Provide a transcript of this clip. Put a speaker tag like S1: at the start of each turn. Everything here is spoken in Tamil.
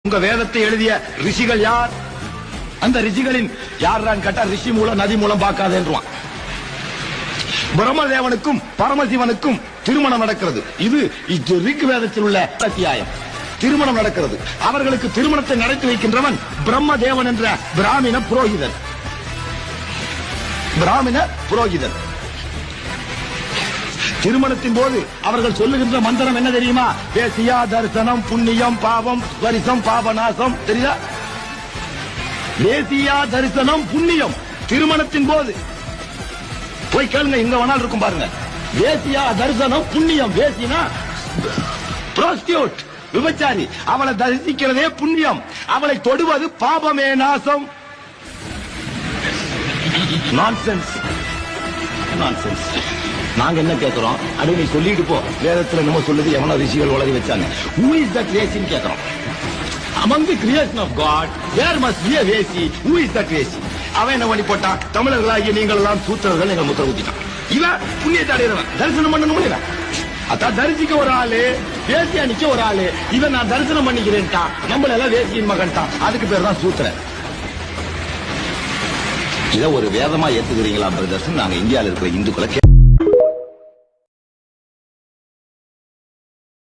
S1: உங்க வேதத்தை எழுதிய ரிஷிகள் யார்? அந்த ரிஷிகளின் யார் கேட்டா ரிஷி மூலம் நதி மூலம் பார்க்காதேன்றான். பிரம்மதேவனுக்கும் பரமசிவனுக்கும் திருமணம் நடக்கிறது. இது ரிக் வேதத்தில் உள்ள அத்தியாயம். திருமணம் நடக்கிறது. அவர்களுக்கு திருமணத்தை நடத்தி வைக்கின்றவன் பிரம்மதேவன் என்ற பிராமண புரோகிதன். திருமணத்தின் போது அவர்கள் சொல்லுகின்ற மந்திரம் என்ன தெரியுமா? வேசியா தரிசனம் புண்ணியம் பாவம் வரிசம் பாபநாசம். தெரியுதா? வேசியா தரிசனம் புண்ணியம். திருமணத்தின் போது போய் கேளுங்க, இங்க வேணாலும் இருக்கும் பாருங்க. வேசியா தரிசனம் புண்ணியம். வேசினா ப்ரோஸ்டியூட், விபச்சாரி. அவளை தரிசிக்கிறதே புண்ணியம். அவளை தொடுவது பாபமே நாசம். நான்சென்ஸ். நாங்க என்ன கேட்கிறோம்? அது நீ சொல்லிட்டு போ. வேதத்துல நம்ம சொல்லுது எவனோ ரிஷிகள் உலகி வச்சாங்க. Who is that வேசின்னு கேட்கிறோம். Among the creation of God there must be a வேசி. Who is that வேசி? அவன் என்ன பண்ணி போட்டான்? தமிழர்களாகிய நீங்கள் எல்லாம் சூத்திரர்கள் எங்கள் முத்திர குத்திட்டான். இவன் புண்ணியத்தை அடைகிறவன். தரிசனம் பண்ணணும் முடியல. அதான் தரிசிக்க ஒரு ஆளு, வேசியா நிக்க ஒரு ஆளு. இவன் நான் தரிசனம் பண்ணிக்கிறேன்ட்டான். நம்மள எல்லாம் வேசியின் மகன்ட்டான். அதுக்கு பேர் தான் சூத்திரன். இதை ஒரு வேதமா ஏத்துக்கிறீங்களா பிரதர்ஸ்? நாங்க இந்தியாவில் இருக்கிற இந்துக்களை